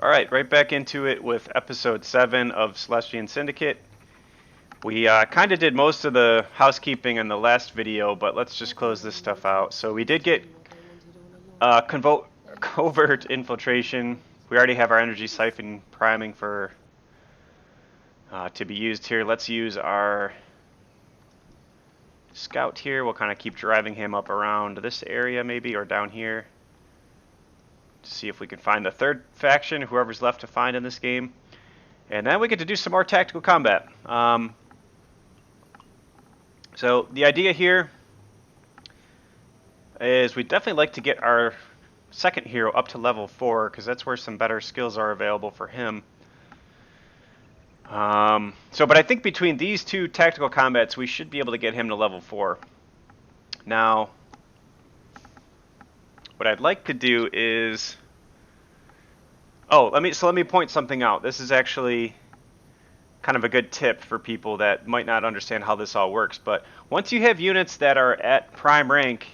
Alright, right back into it with episode 7 of Celestian Syndicate. We kind of did most of the housekeeping in the last video, but let's just close this stuff out. So we did get covert infiltration. We already have our energy siphon priming for to be used here. Let's use our scout here. We'll kind of keep driving him up around this area maybe, or down here, to see if we can find the third faction, whoever's left to find in this game. And then we get to do some more tactical combat. So the idea here is we'd definitely like to get our second hero up to level 4, because that's where some better skills are available for him. But I think between these two tactical combats, we should be able to get him to level 4. Now, what I'd like to do is... let me point something out. This is actually kind of a good tip for people that might not understand how this all works. But once you have units that are at prime rank,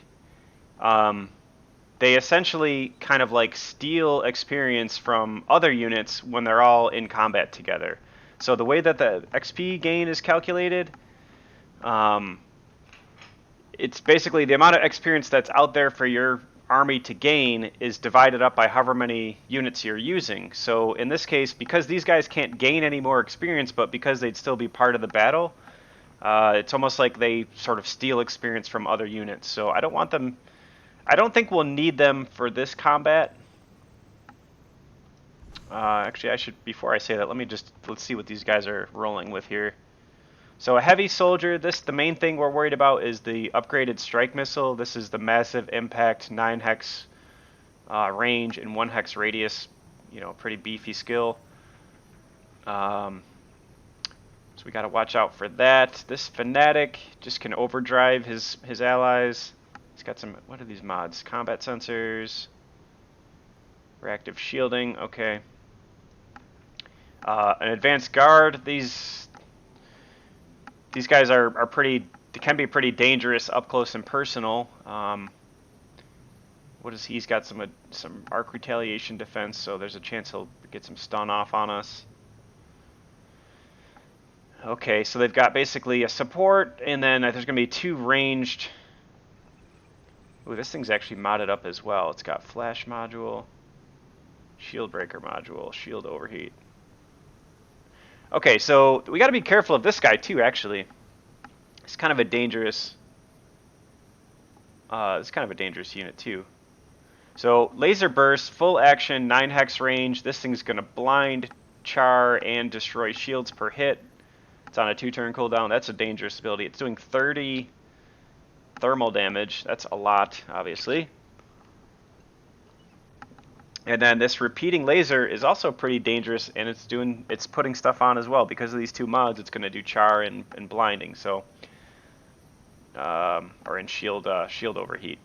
they essentially kind of like steal experience from other units when they're all in combat together. So the way that the XP gain is calculated, it's basically the amount of experience that's out there for your army to gain is divided up by however many units you're using. So in this case, because these guys can't gain any more experience, but because they'd still be part of the battle, it's almost like they sort of steal experience from other units. So I don't want them... I don't think we'll need them for this combat. Actually, I should, before I say that, let's see what these guys are rolling with here. So a heavy soldier, the main thing we're worried about is the upgraded strike missile. This is the massive impact, 9 hex range and 1 hex radius. You know, pretty beefy skill. So we got to watch out for that. This fanatic just can overdrive his allies. He's got some, what are these mods? Combat sensors, reactive shielding, okay. An advanced guard, these guys are can be pretty dangerous up close and personal. What is he's got some arc retaliation defense, so there's a chance he'll get some stun off on us. Okay, so they've got basically a support, and then there's going to be 2 ranged. Ooh, this thing's actually modded up as well. It's got flash module, shield breaker module, shield overheat. Okay, so we got to be careful of this guy too, actually. It's kind of a dangerous unit too. So laser burst, full action, 9 hex range. This thing's going to blind, char, and destroy shields per hit. It's on a 2-turn cooldown. That's a dangerous ability. It's doing 30 thermal damage. That's a lot, obviously. And then this repeating laser is also pretty dangerous, and it's putting stuff on as well. Because of these 2 mods, it's going to do char and blinding, so or in shield overheat.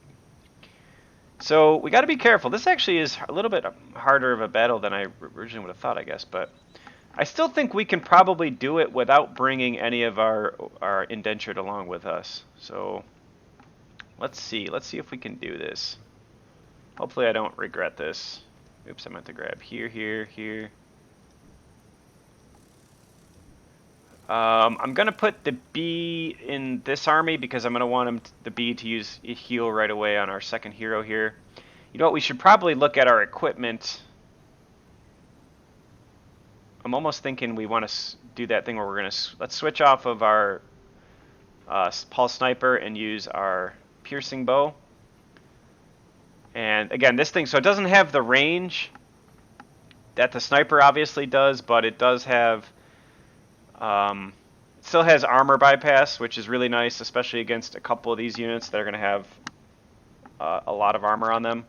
So we got to be careful. This actually is a little bit harder of a battle than I originally would have thought, I guess, but I still think we can probably do it without bringing any of our indentured along with us. So let's see if we can do this. Hopefully I don't regret this. Oops, I meant to grab here. I'm going to put the B in this army because I'm going to want the B to use a heal right away on our second hero here. You know what, we should probably look at our equipment. I'm almost thinking we want to do that thing where we're going to... Let's switch off of our pulse sniper and use our piercing bow. And again, this thing, so it doesn't have the range that the sniper obviously does, but it does have... it still has armor bypass, which is really nice, especially against a couple of these units that are going to have a lot of armor on them.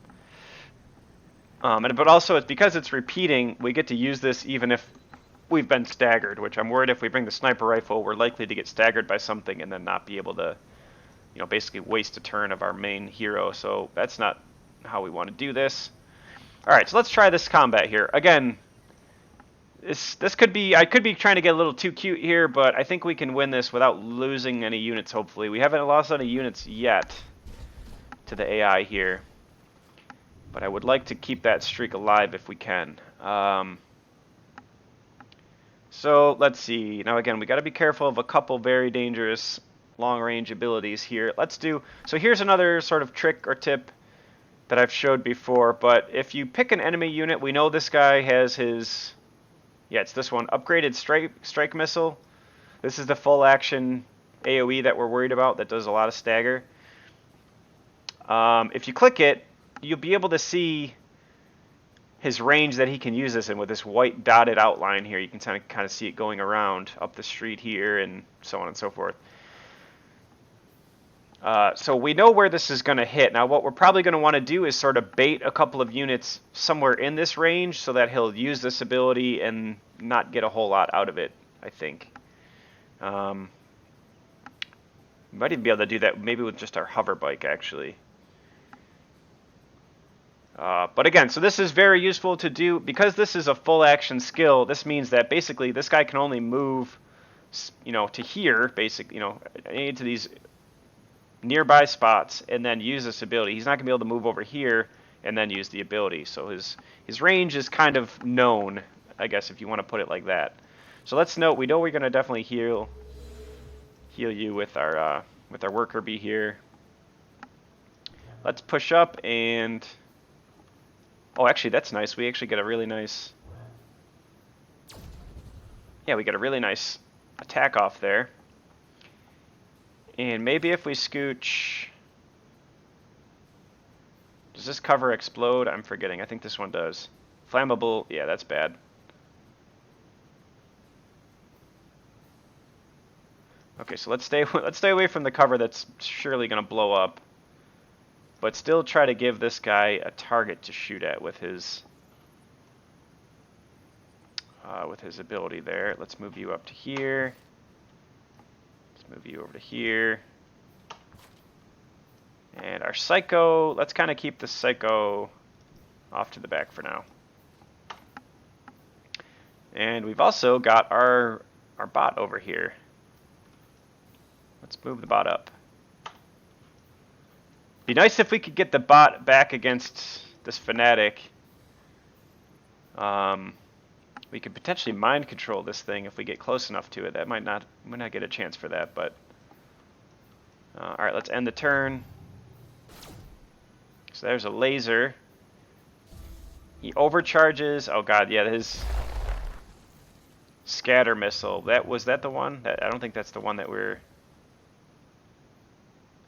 But also, because it's repeating, we get to use this even if we've been staggered, which I'm worried if we bring the sniper rifle, we're likely to get staggered by something and then not be able to, basically waste a turn of our main hero. So that's not how we want to do this. All right, so let's try this combat here. Again, this could be... I could be trying to get a little too cute here, but I think we can win this without losing any units, hopefully. We haven't lost any units yet to the AI here. But I would like to keep that streak alive if we can. So let's see. Now again, we got to be careful of a couple very dangerous long-range abilities here. So here's another sort of trick or tip that I've showed before, but if you pick an enemy unit, we know this guy has his, yeah, it's this one, upgraded strike missile. This is the full action AoE that we're worried about that does a lot of stagger. If you click it, you'll be able to see his range that he can use this in with this white dotted outline here. You can kind of see it going around up the street here and so on and so forth. So we know where this is going to hit. Now what we're probably going to want to do is sort of bait a couple of units somewhere in this range so that he'll use this ability and not get a whole lot out of it, I think. We might even be able to do that maybe with just our hover bike, actually. But again, so this is very useful to do. Because this is a full action skill, this means that basically this guy can only move, to here, basically, into these nearby spots and then use this ability. He's not going to be able to move over here and then use the ability. So his range is kind of known, I guess, if you want to put it like that. So let's note, we know we're going to definitely heal you with our worker bee here. Let's push up and... Oh, actually, that's nice. We actually get a really nice... Yeah, we get a really nice attack off there. And maybe if we scooch... Does this cover explode? I'm forgetting. I think this one does. Flammable. Yeah, that's bad. Okay, so let's stay away from the cover that's surely going to blow up. But still try to give this guy a target to shoot at with his ability there. Let's move you up to here. Let's move you over to here. And our Psycho, let's kind of keep the Psycho off to the back for now. And we've also got our bot over here. Let's move the bot up. Be nice if we could get the bot back against this Fanatic. We could potentially mind control this thing if we get close enough to it. That might not get a chance for that, but all right, let's end the turn. So there's a laser. He overcharges. Oh god, yeah, his scatter missile. Was that the one? I don't think that's the one that we're...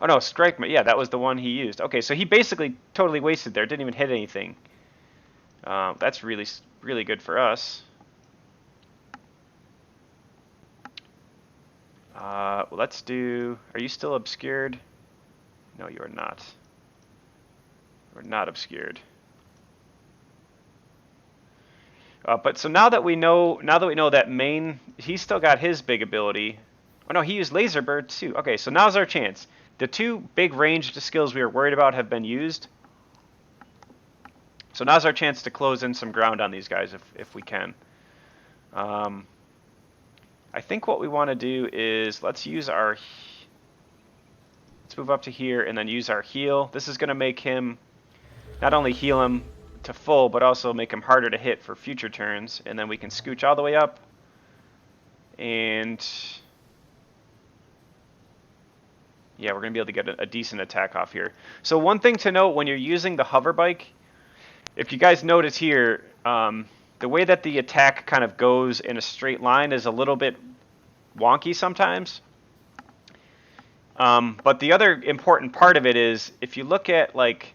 Oh no, strike. Yeah, that was the one he used. Okay, so he basically totally wasted there. Didn't even hit anything. That's really, really good for us. Let's do... Are you still obscured? No, you are not. You are not obscured. But so now that we know that main, he's still got his big ability. Oh no, he used Laser Bird too. Okay, so now's our chance. The two big ranged skills we were worried about have been used. So now's our chance to close in some ground on these guys if we can. I think what we want to do is let's move up to here and then use our heal. This is going to make him, not only heal him to full, but also make him harder to hit for future turns. And then we can scooch all the way up. And yeah, we're going to be able to get a decent attack off here. So one thing to note when you're using the hover bike, if you guys notice here, the way that the attack kind of goes in a straight line is a little bit wonky sometimes. But the other important part of it is if you look at like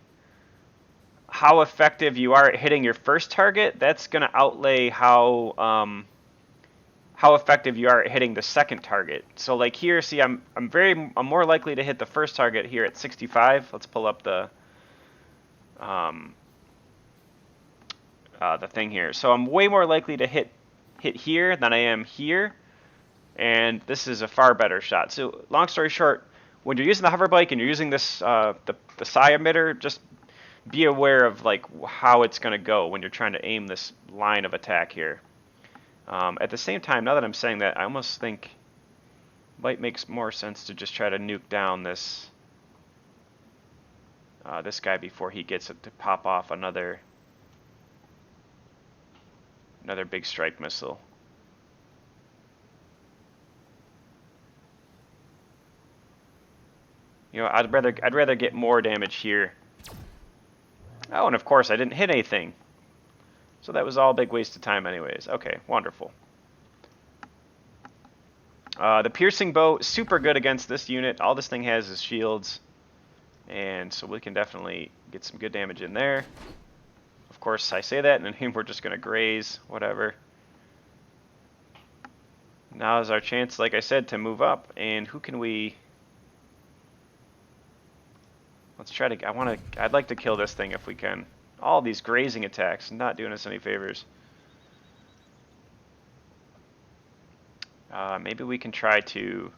how effective you are at hitting your first target, that's going to outlay how effective you are at hitting the second target. So like here, see, I'm more likely to hit the first target here at 65. Let's pull up the thing here. So I'm way more likely to hit here than I am here, and this is a far better shot. So long story short, when you're using the hover bike and you're using this the psi emitter, just be aware of like how it's going to go when you're trying to aim this line of attack here. At the same time, now that I'm saying that, I almost think it might make more sense to just try to nuke down this this guy before he gets it to pop off another big strike missile. You know, I'd rather get more damage here. Oh, and of course I didn't hit anything. So that was all a big waste of time anyways. Okay, wonderful. The piercing bow, super good against this unit. All this thing has is shields. And so we can definitely get some good damage in there. Of course, I say that, and then we're just going to graze, whatever. Now is our chance, like I said, to move up. And who can we... Let's try to... I'd like to kill this thing if we can. All these grazing attacks, not doing us any favors. Maybe we can try to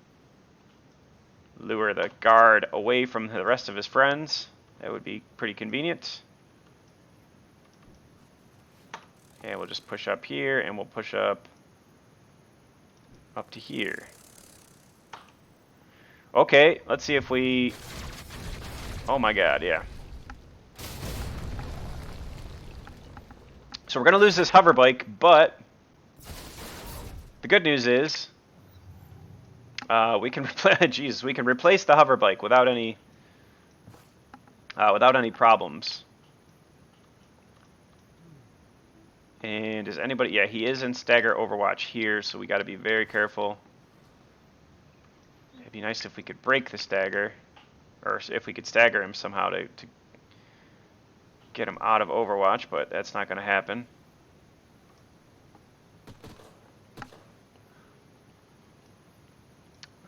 lure the guard away from the rest of his friends. That would be pretty convenient. And we'll just push up here, and we'll push up to here. Okay, let's see if we... Oh my god, yeah. So we're going to lose this hover bike, but the good news is we can we can replace the hover bike without any problems. And is anybody? Yeah, he is in stagger overwatch here, so we got to be very careful. It'd be nice if we could break the stagger, or if we could stagger him somehow to get him out of overwatch, but that's not going to happen.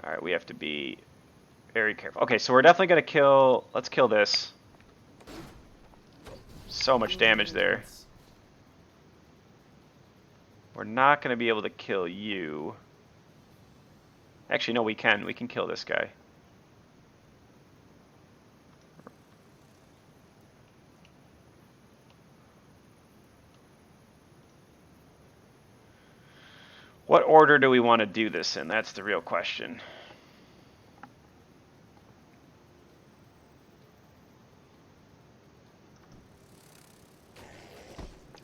All right, we have to be very careful. Okay, so we're definitely going to kill... Let's kill this. So much damage there. We're not going to be able to kill you. Actually, no, we can. We can kill this guy. What order do we want to do this in? That's the real question.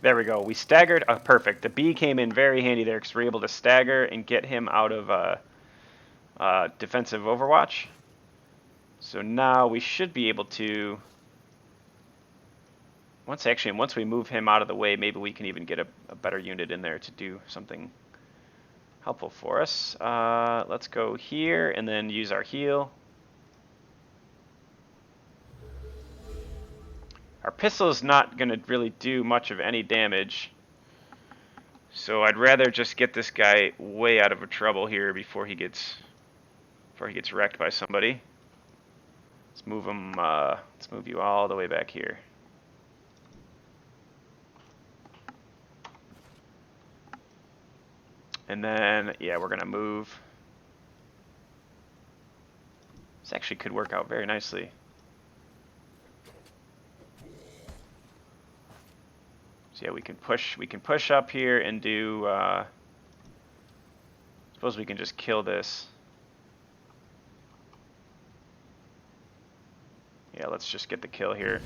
There we go. We staggered. Perfect. The B came in very handy there because we're able to stagger and get him out of defensive overwatch. So now we should be able to... Once we move him out of the way, maybe we can even get a better unit in there to do something helpful for us. Let's go here and then use our heal. Our pistol's not going to really do much of any damage, so I'd rather just get this guy way out of trouble here before he gets wrecked by somebody. Let's move him. Let's move you all the way back here. And then, yeah, we're going to move. This actually could work out very nicely. So yeah, we can push up here and do, suppose we can just kill this. Yeah, let's just get the kill here.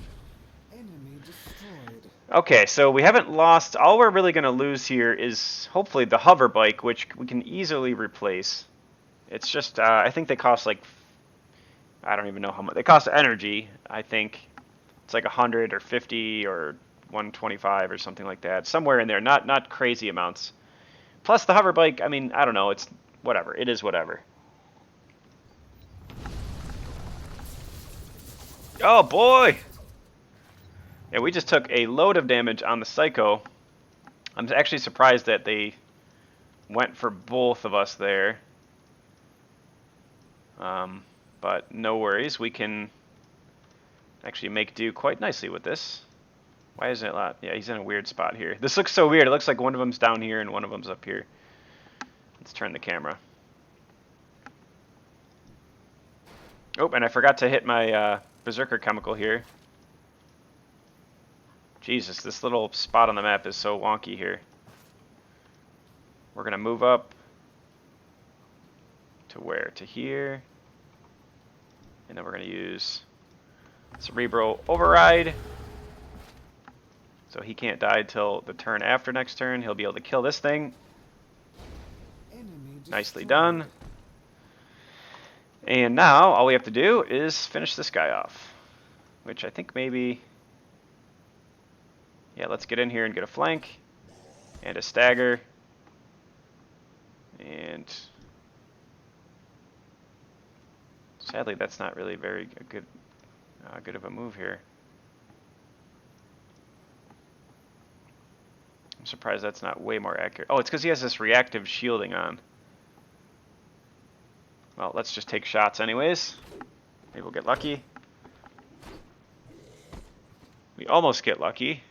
Enemy destroyed. Okay, so we haven't lost. All we're really going to lose here is hopefully the hover bike, which we can easily replace. It's just, I think they cost like, I don't even know how much. They cost energy, I think. It's like 100 or 50 or 125 or something like that. Somewhere in there, not crazy amounts. Plus the hover bike, I mean, I don't know, it's whatever. It is whatever. Oh boy! Yeah, we just took a load of damage on the Psycho. I'm actually surprised that they went for both of us there. But no worries, we can actually make do quite nicely with this. Why isn't it loud? Yeah, he's in a weird spot here. This looks so weird. It looks like one of them's down here and one of them's up here. Let's turn the camera. Oh, and I forgot to hit my Berserker chemical here. Jesus, this little spot on the map is so wonky here. We're going to move up to where? To here. And then we're going to use Cerebral Override. So he can't die till the turn after next turn. He'll be able to kill this thing. Enemy Nicely destroyed. done. And now all we have to do is finish this guy off. Which I think maybe... Yeah, let's get in here and get a flank. And a stagger. And... Sadly, that's not really very good of a move here. I'm surprised that's not way more accurate. Oh, it's because he has this reactive shielding on. Well, let's just take shots anyways. Maybe we'll get lucky. We almost get lucky.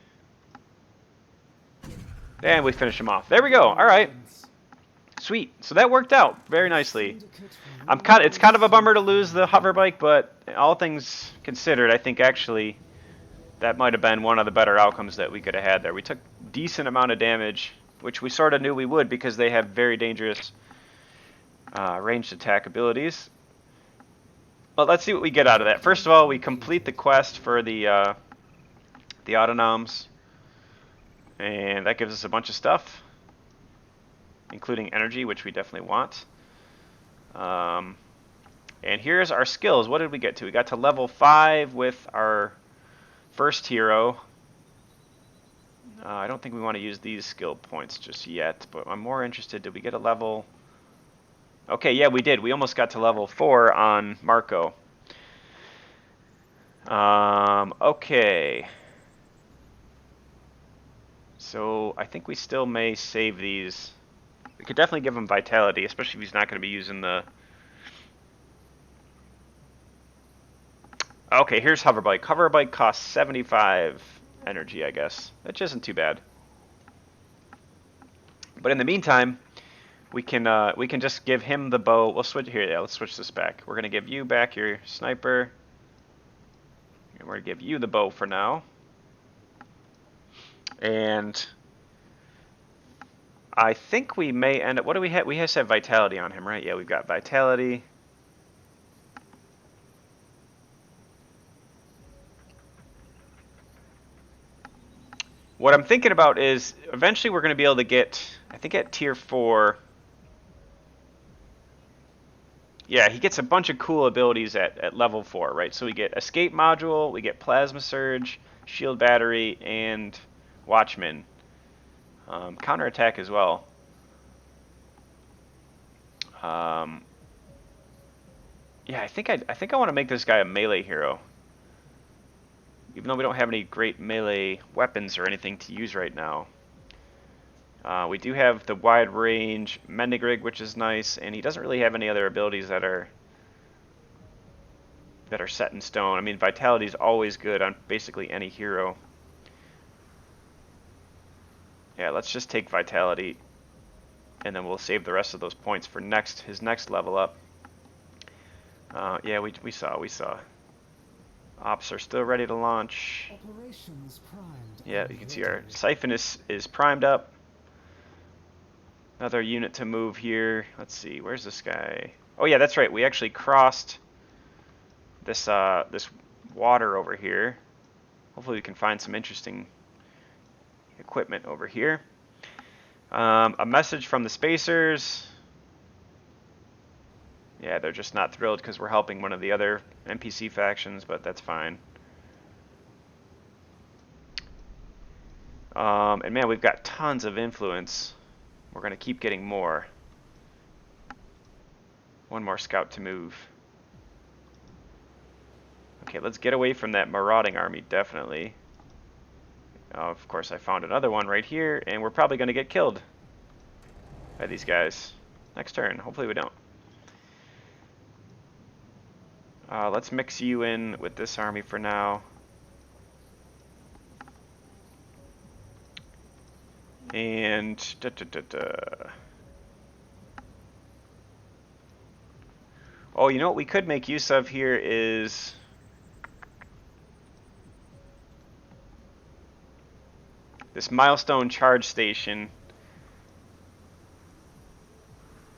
And we finish him off. There we go. All right. Sweet. So that worked out very nicely. It's kind of a bummer to lose the hover bike, but all things considered, I think actually that might have been one of the better outcomes that we could have had there. We took decent amount of damage, which we sort of knew we would because they have very dangerous ranged attack abilities. Well, let's see what we get out of that. First of all, we complete the quest for the autonoms, and that gives us a bunch of stuff, including energy, which we definitely want. And here's our skills. What did we get to? We got to level 5 with our first hero. I don't think we want to use these skill points just yet, but I'm more interested. Did we get a level? Okay, yeah, we did. We almost got to level 4 on Marco. Okay. So I think we still may save these. We could definitely give him vitality, especially if he's not going to be using the... Okay, here's Hoverbike. Hoverbike costs 75 energy, I guess. Which isn't too bad. But in the meantime, we can just give him the bow. We'll switch here. Yeah, let's switch this back. We're going to give you back your sniper. And we're going to give you the bow for now. And I think we may end up... What do we have? We have to have vitality on him, right? Yeah, we've got vitality. What I'm thinking about is eventually we're going to be able to get, I think at tier 4, yeah, he gets a bunch of cool abilities at level 4, right? So we get escape module, we get plasma surge, shield battery, and watchman. Counterattack as well. Yeah, I think I want to make this guy a melee hero. Even though we don't have any great melee weapons or anything to use right now. We do have the wide range Mendigrig, which is nice, and he doesn't really have any other abilities that are set in stone. I mean, vitality is always good on basically any hero. Yeah, let's just take vitality, and then we'll save the rest of those points for his next level up. Yeah, we saw. Ops are still ready to launch. Operations primed. Yeah, you can see our Siphon is primed up. Another unit to move here. Let's see, where's this guy? Oh yeah, that's right. We actually crossed this this water over here. Hopefully we can find some interesting equipment over here. A message from the Spacers. Yeah, they're just not thrilled because we're helping one of the other NPC factions, but that's fine. And man, we've got tons of influence. We're going to keep getting more. One more scout to move. Okay, let's get away from that marauding army, definitely. Of course, I found another one right here, and we're probably going to get killed by these guys. Next turn. Hopefully we don't. Let's mix you in with this army for now. And... Oh, you know what we could make use of here is... this milestone charge station.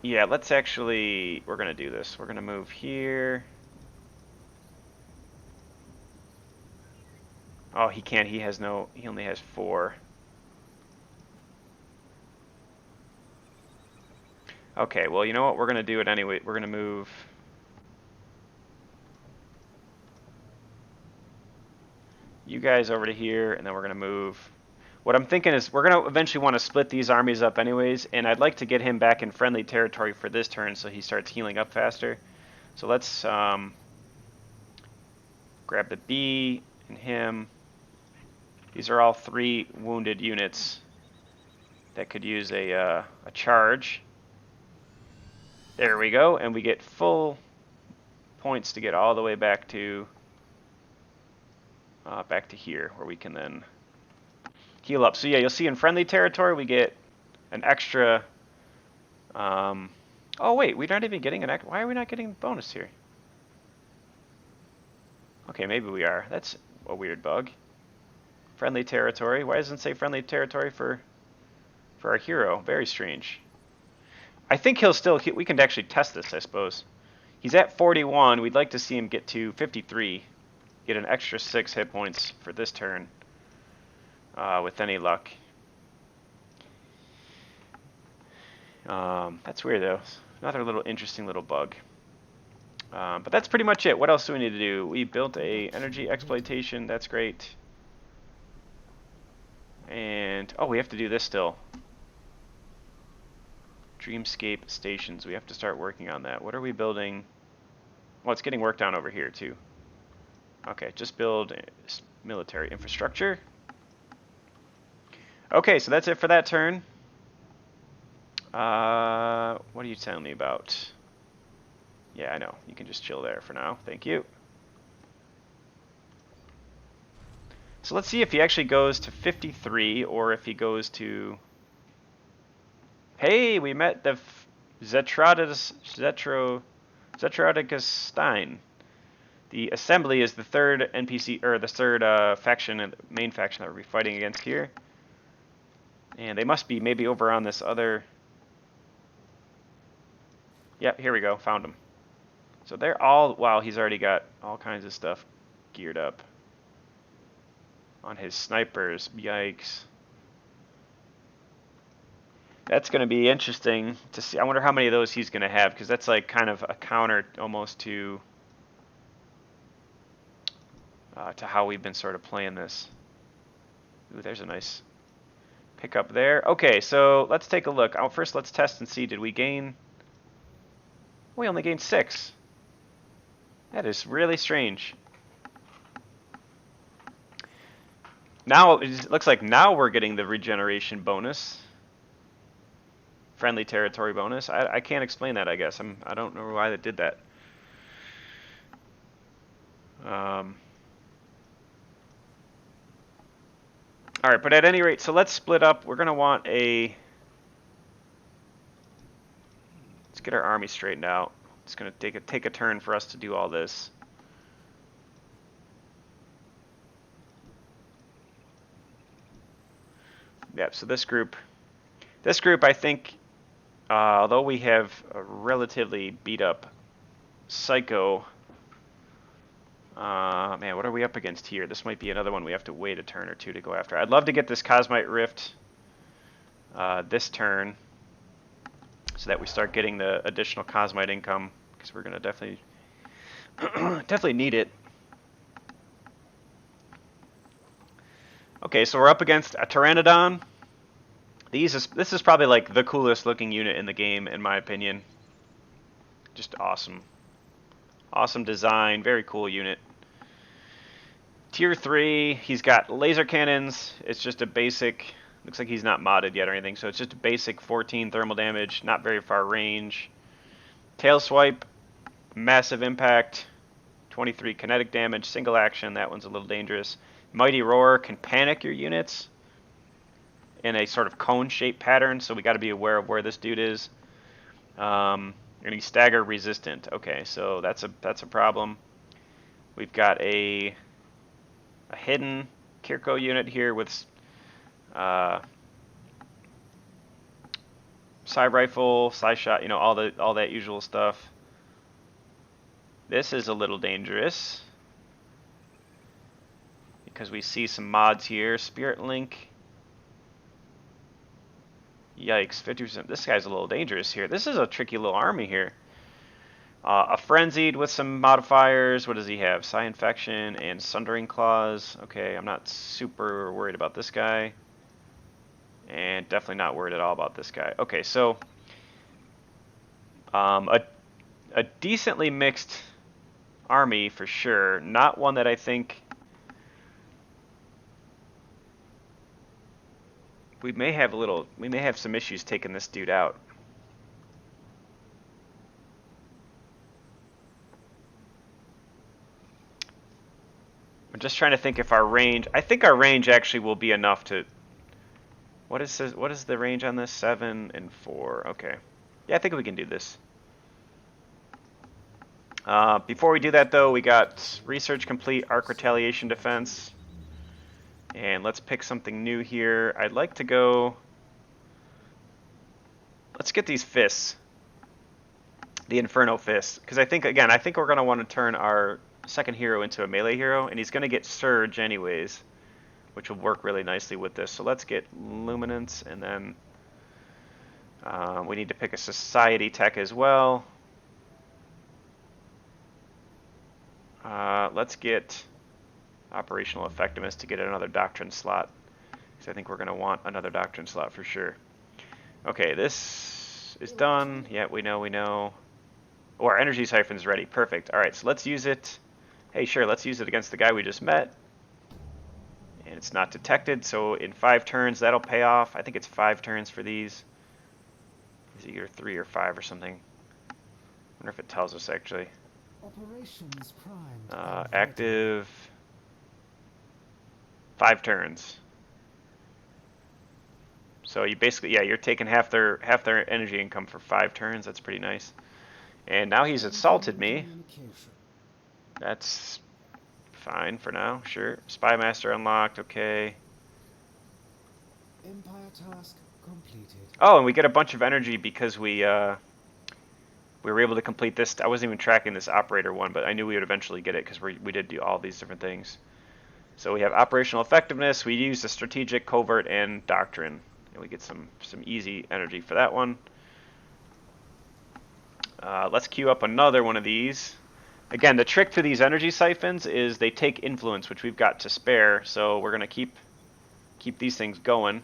Yeah, let's actually... We're going to do this. We're going to move here. Oh, he can't. He has no. He only has 4. Okay, well, you know what? We're going to do it anyway. We're going to move... you guys over to here, and then we're going to move... what I'm thinking is we're going to eventually want to split these armies up anyways, and I'd like to get him back in friendly territory for this turn so he starts healing up faster. So let's grab the B and him. These are all 3 wounded units that could use a charge. There we go, and we get full points to get all the way back to here, where we can then heal up. So yeah, you'll see in friendly territory we get an extra. Oh wait, we're not even getting an. Why are we not getting bonus here? Okay, maybe we are. That's a weird bug. Friendly territory. Why doesn't it say friendly territory for our hero? Very strange. I think he'll still... we can actually test this, I suppose. He's at 41. We'd like to see him get to 53. Get an extra 6 hit points for this turn. With any luck. That's weird, though. Another little interesting little bug. But that's pretty much it. What else do we need to do? We built a energy exploitation. That's great. And... oh, we have to do this still. Dreamscape stations. We have to start working on that. What are we building? Well, it's getting worked on over here, too. Okay, just build military infrastructure. Okay, so that's it for that turn. What are you telling me about? Yeah, I know. You can just chill there for now. Thank you. So let's see if he actually goes to 53 or if he goes to... hey, we met the Zetradicus-Stein. The Assembly is the third NPC, or the third faction, main faction that we'll be fighting against here. And they must be maybe over on this other... yep, here we go, found them. So they're all... wow, he's already got all kinds of stuff geared up. On his snipers, yikes. That's going to be interesting to see. I wonder how many of those he's going to have, because that's like kind of a counter almost to how we've been sort of playing this. Ooh, there's a nice pickup there. Okay, so let's take a look. First, let's test and see. Did we gain... we only gained 6. That is really strange. Now, it looks like now we're getting the regeneration bonus. Friendly territory bonus. I can't explain that, I guess. I don't know why they did that. Alright, but at any rate, so let's split up. We're going to want a... let's get our army straightened out. It's going to take a turn for us to do all this. Yep, so this group, I think, although we have a relatively beat up Psycho, man, what are we up against here? This might be another one we have to wait a turn or two to go after. I'd love to get this Cosmite Rift this turn, so that we start getting the additional Cosmite income, because we're going to definitely, definitely need it. Okay, so we're up against a Pteranodon. This is probably like the coolest looking unit in the game, in my opinion. Just awesome. Awesome design, very cool unit. Tier 3, he's got laser cannons. It's just a basic, looks like he's not modded yet or anything, so it's just a basic 14 thermal damage, not very far range. Tail Swipe, massive impact, 23 kinetic damage, single action, that one's a little dangerous. Mighty Roar can panic your units in a sort of cone-shaped pattern, so we got to be aware of where this dude is. And he's stagger resistant. Okay, so that's a problem. We've got a hidden Kirko unit here with Psy rifle, Psy shot, you know, all that usual stuff. This is a little dangerous. because we see some mods here. Spirit Link. Yikes, 50%. This guy's a little dangerous here. This is a tricky little army here. A Frenzied with some modifiers. What does he have? Psi Infection and Sundering Claws. Okay, I'm not super worried about this guy. And definitely not worried at all about this guy. Okay, so a decently mixed army for sure. Not one that I think we may have some issues taking this dude out. I'm just trying to think if our range. I think our range actually will be enough to. What is the range on this? 7 and 4. Okay. Yeah, I think we can do this. Before we do that, though, we got research complete, arc retaliation defense, and let's pick something new here. I'd like to go. Let's get these fists, the Inferno fists, because I think we're gonna want to turn our second hero into a melee hero, and he's gonna get Surge anyways, which will work really nicely with this. So let's get Luminance, and then we need to pick a Society tech as well. Let's get Operational Effectiveness to get another Doctrine slot, because I think we're going to want another Doctrine slot for sure. Okay, this is done. Yeah, we know. Oh, our Energy Siphon's ready. Perfect. All right, so let's use it. Hey, sure, let's use it against the guy we just met. And it's not detected, so in 5 turns, that'll pay off. I think it's 5 turns for these. Is it either 3 or 5 or something? I wonder if it tells us, actually. Operations primed. Active 5 turns. So you basically, yeah, you're taking half their energy income for 5 turns. That's pretty nice. And now he's assaulted me. That's fine for now, sure. Spy Master unlocked, okay. Empire task completed. Oh, and we get a bunch of energy because we were able to complete this. I wasn't even tracking this operator one, but I knew we would eventually get it because we did do all these different things. So we have operational effectiveness. We use the strategic, covert, and doctrine, and we get some easy energy for that one. Let's queue up another one of these. Again, the trick to these energy siphons is they take influence, which we've got to spare. So we're gonna keep these things going.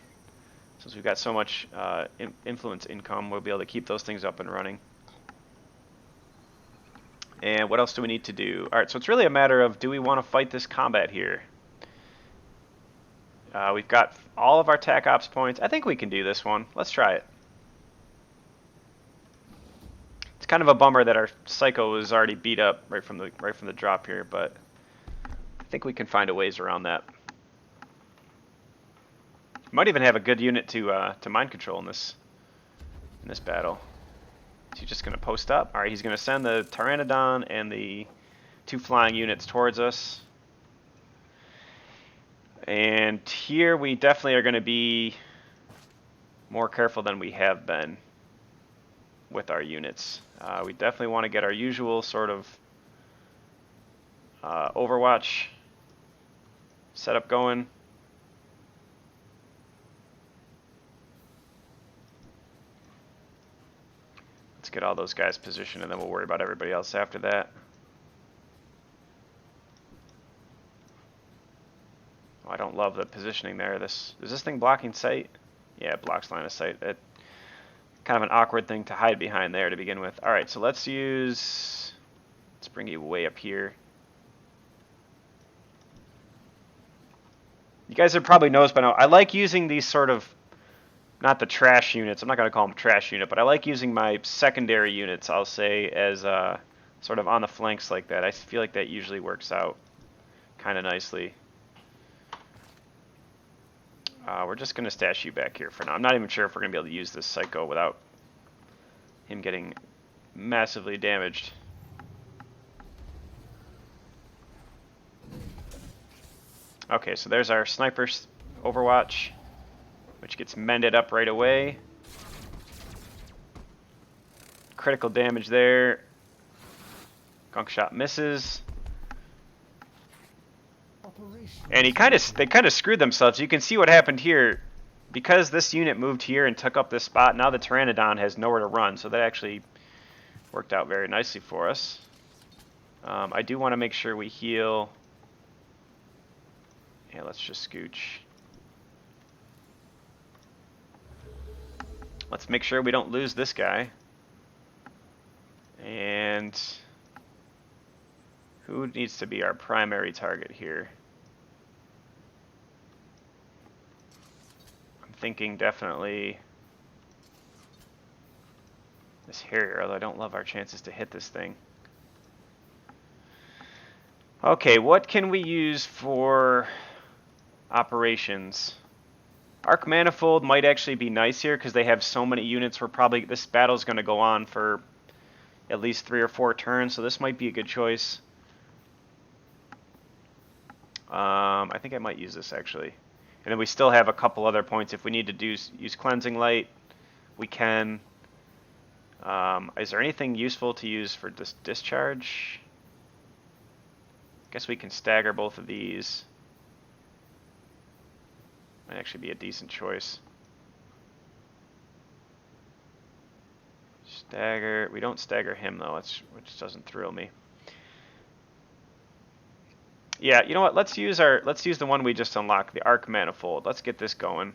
Since we've got so much influence income, we'll be able to keep those things up and running. And what else do we need to do? All right, so it's really a matter of, do we want to fight this combat here? We've got all of our TAC Ops points. I think we can do this one. Let's try it. It's kind of a bummer that our Psycho was already beat up right from the drop here, but I think we can find a ways around that. Might even have a good unit to mind control in this battle. Is he just going to post up? All right, he's going to send the Pteranodon and the 2 flying units towards us. And here we definitely are going to be more careful than we have been with our units. We definitely want to get our usual sort of Overwatch setup going. Let's get all those guys positioned, and then we'll worry about everybody else after that. Oh, I don't love the positioning there. Is this thing blocking sight? Yeah, it blocks line of sight. Kind of an awkward thing to hide behind there to begin with. All right, so let's bring you way up here. You guys have probably noticed by now, I like using these sort of, not the trash units, I'm not going to call them trash unit, but I like using my secondary units, I'll say, as sort of on the flanks like that. I feel like that usually works out kind of nicely. We're just going to stash you back here for now. I'm not even sure if we're going to be able to use this Psycho without him getting massively damaged. Okay, so there's our Sniper Overwatch, which gets mended up right away. Critical damage there. Gunk shot misses. And they kind of screwed themselves. You can see what happened here. Because this unit moved here and took up this spot, now the Pteranodon has nowhere to run, so that actually worked out very nicely for us. I do want to make sure we heal. Yeah, let's just scooch. Let's make sure we don't lose this guy. And who needs to be our primary target here? I'm thinking definitely this Harrier, although I don't love our chances to hit this thing. Okay, what can we use for operations? Arc Manifold might actually be nice here because they have so many units. This battle's going to go on for at least 3 or 4 turns, so this might be a good choice. I think I might use this actually. And then we still have a couple other points. If we need to use Cleansing Light, we can. Is there anything useful to use for discharge? I guess we can stagger both of these. Might actually be a decent choice. Stagger. We don't stagger him though, which doesn't thrill me. Yeah, you know what? Let's use the one we just unlocked, the Arc Manifold. Let's get this going.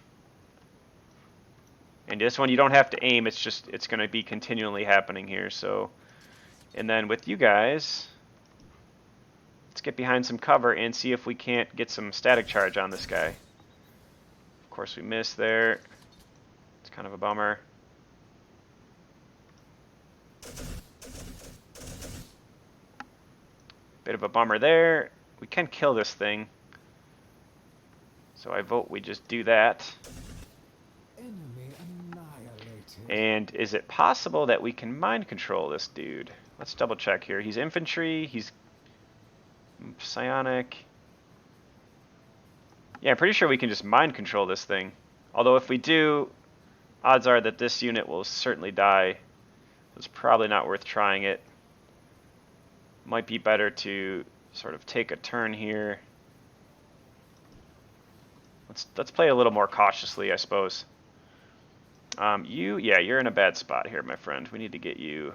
And this one you don't have to aim. It's going to be continually happening here. So, and then with you guys, let's get behind some cover and see if we can't get some static charge on this guy. Of course, we missed there. It's kind of a bummer. Bit of a bummer there. We can kill this thing. So I vote we just do that. Enemy annihilated. And is it possible that we can mind control this dude? Let's double check here. He's infantry. He's psionic. Yeah, I'm pretty sure we can just mind control this thing. Although if we do, odds are that this unit will certainly die. It's probably not worth trying it. Might be better to sort of take a turn here. Let's play a little more cautiously, I suppose. You're in a bad spot here, my friend. We need to get you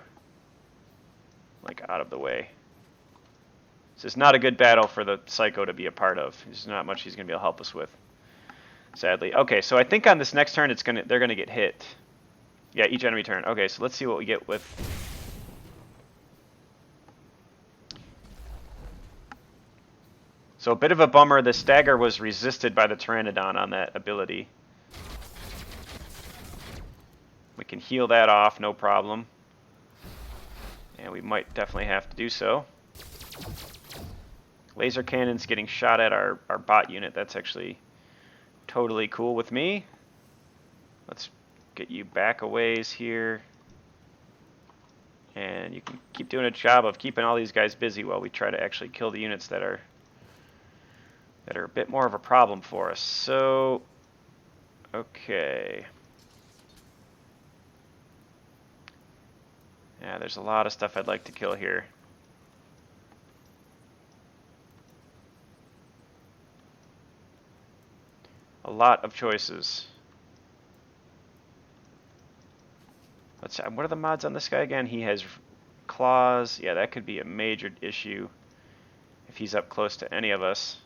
like out of the way. This is not a good battle for the Psycho to be a part of. There's not much he's going to be able to help us with, sadly. Okay, so I think on this next turn they're going to get hit. Yeah, each enemy turn. Okay, so let's see what we get with. So a bit of a bummer, the stagger was resisted by the Pteranodon on that ability. We can heal that off, no problem. And we might definitely have to do so. Laser cannons getting shot at our bot unit. That's actually totally cool with me. Let's get you back a ways here. And you can keep doing a job of keeping all these guys busy while we try to actually kill the units that are a bit more of a problem for us. So, okay. Yeah, there's a lot of stuff I'd like to kill here. A lot of choices. Let's see, what are the mods on this guy again? He has claws. Yeah, that could be a major issue if he's up close to any of us.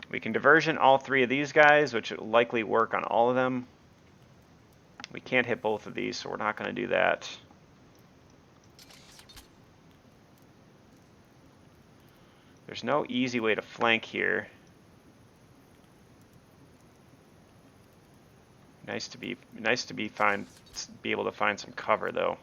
We can diversion all 3 of these guys, which will likely work on all of them. We can't hit both of these, so we're not going to do that. There's no easy way to flank here. Nice to be able to find some cover though.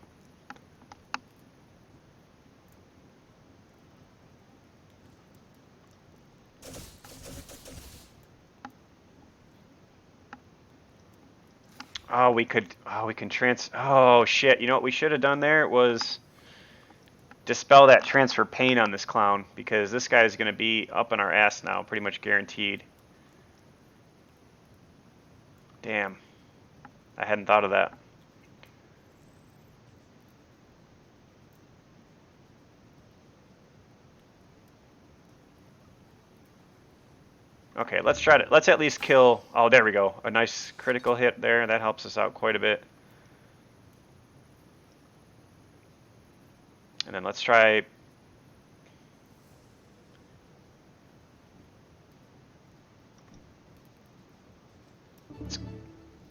Oh, we can oh shit, you know what we should have done there was dispel that transfer pain on this clown, because this guy is going to be up in our ass now, pretty much guaranteed. Damn. I hadn't thought of that. Okay, let's try to, let's at least kill, oh, there we go. A nice critical hit there. That helps us out quite a bit. And then let's try,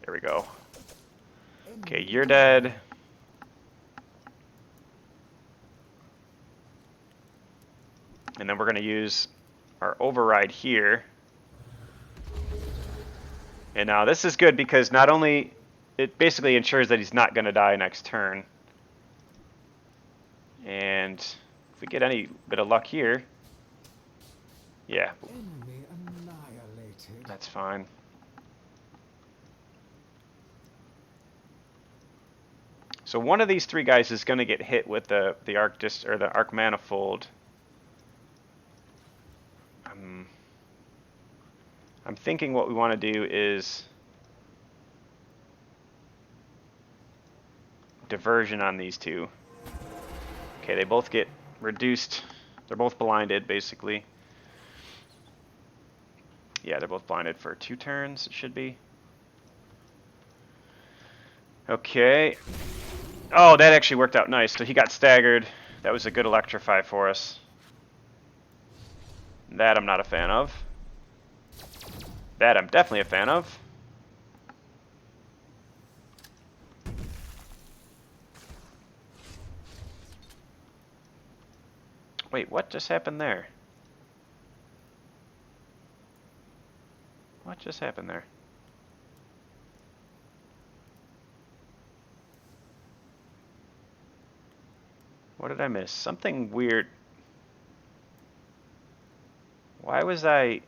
there we go. Okay, you're dead. And then we're going to use our override here. And now this is good because not only, it basically ensures that he's not going to die next turn. And if we get any bit of luck here, yeah, Enemy annihilated. that's fine. So one of these three guys is going to get hit with the arc or the arc manifold. I'm thinking what we want to do is diversion on these two. Okay, they both get reduced. They're both blinded, basically. Yeah, they're both blinded for 2 turns, it should be. Okay. Oh, that actually worked out nice. So he got staggered. That was a good electrify for us. That I'm not a fan of. That I'm definitely a fan of. Wait, what just happened there? What just happened there? What did I miss? Something weird. Why was I...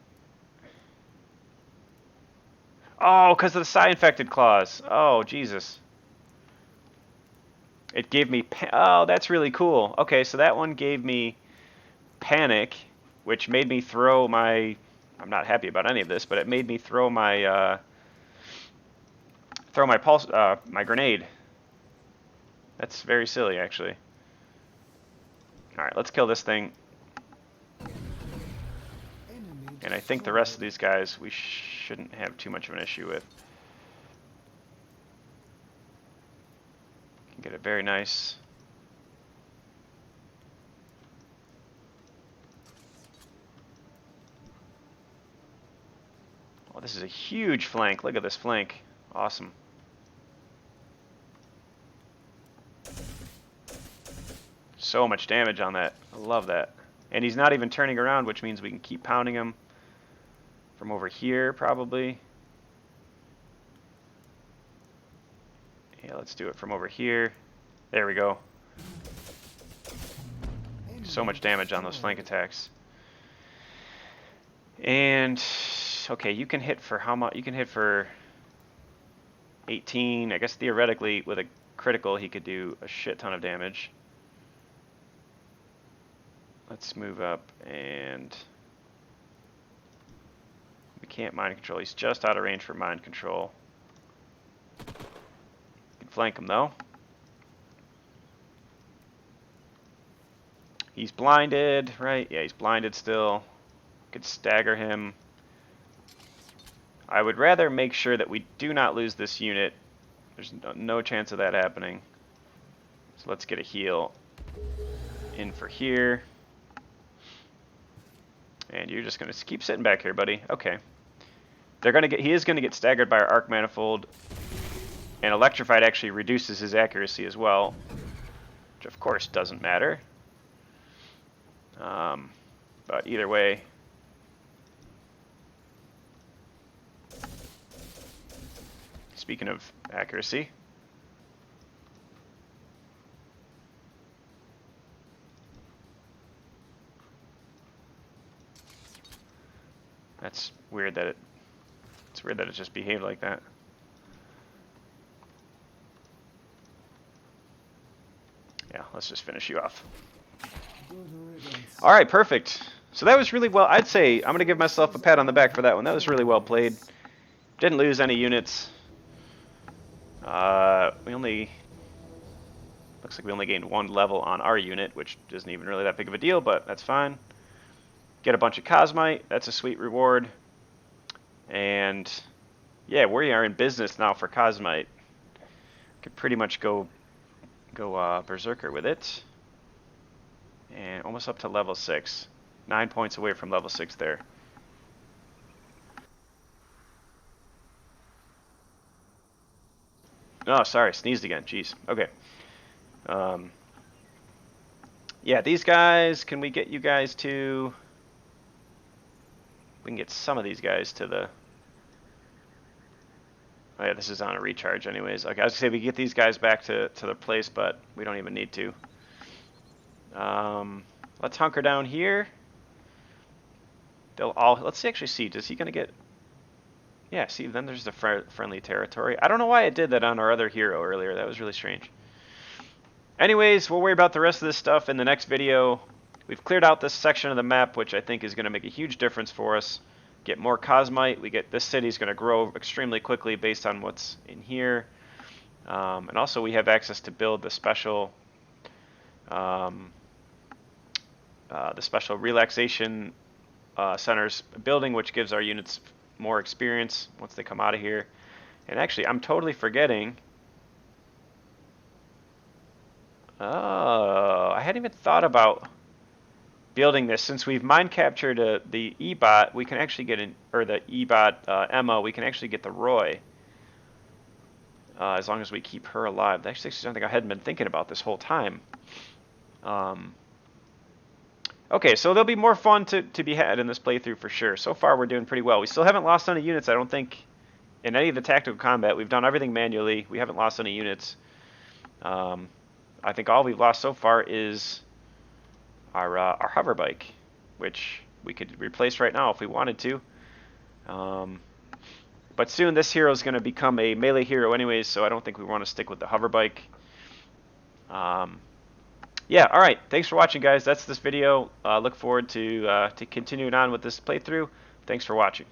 Oh, because of the psi-infected claws. Oh, Jesus. It gave me... Oh, that's really cool. Okay, so that one gave me panic, which made me throw my... I'm not happy about any of this, but it made me throw my... pulse... my grenade. That's very silly, actually. Alright, let's kill this thing. And I think the rest of these guys we shouldn't have too much of an issue with. Can get it very nice. Oh, this is a huge flank. Look at this flank. Awesome. So much damage on that. I love that. And he's not even turning around, which means we can keep pounding him from over here, probably. Yeah, let's do it from over here. There we go. So much damage on those flank attacks. And okay, you can hit for how much? You can hit for 18. I guess theoretically, with a critical, he could do a shit ton of damage. Let's move up, and we can't mind control. He's just out of range for mind control. You can flank him, though. He's blinded, right? Yeah, he's blinded still. Could stagger him. I would rather make sure that we do not lose this unit. There's no chance of that happening. So let's get a heal in for here. And you're just going to keep sitting back here, buddy. Okay. They're going to get. He is going to get staggered by our arc manifold. And electrified actually reduces his accuracy as well, which of course doesn't matter. But either way, speaking of accuracy, that's weird that it's weird that it just behaved like that. Yeah, let's just finish you off. All right, perfect. So that was really well. I'd say I'm going to give myself a pat on the back for that one. That was really well played. Didn't lose any units. We only... Looks like we only gained 1 level on our unit, which isn't even really that big of a deal, but that's fine. Get a bunch of Cosmite. That's a sweet reward. And yeah, we are in business now for Cosmite. Could pretty much go Berserker with it. And almost up to level 6. 9 points away from level 6 there. Oh, sorry, sneezed again. Jeez. Okay. Yeah, these guys, can we get you guys to... We can get some of these guys to the... Oh yeah, this is on a recharge anyways. Okay, I was going to say we get these guys back to the place, but we don't even need to. Let's hunker down here. They'll all... Let's actually see. Is he going to get... Yeah, see, then there's the friendly territory. I don't know why it did that on our other hero earlier. That was really strange. Anyways, we'll worry about the rest of this stuff in the next video. We've cleared out this section of the map, which I think is going to make a huge difference for us. Get more Cosmite. We get this city's going to grow extremely quickly based on what's in here. And also we have access to build the special relaxation centers building, which gives our units more experience once they come out of here. And actually, I'm totally forgetting. Oh, I hadn't even thought about building this. Since we've mind captured the E-bot, we can actually get the E-bot Emma, we can actually get the Roy. As long as we keep her alive. That's actually something I hadn't been thinking about this whole time. Okay, so there'll be more fun to be had in this playthrough for sure. So far, we're doing pretty well. We still haven't lost any units, I don't think, in any of the tactical combat. We've done everything manually. We haven't lost any units. I think all we've lost so far is our hover bike, which we could replace right now if we wanted to. But soon this hero is going to become a melee hero anyways, so I don't think we want to stick with the hover bike. Yeah, all right. Thanks for watching, guys. That's this video. Look forward to continuing on with this playthrough. Thanks for watching.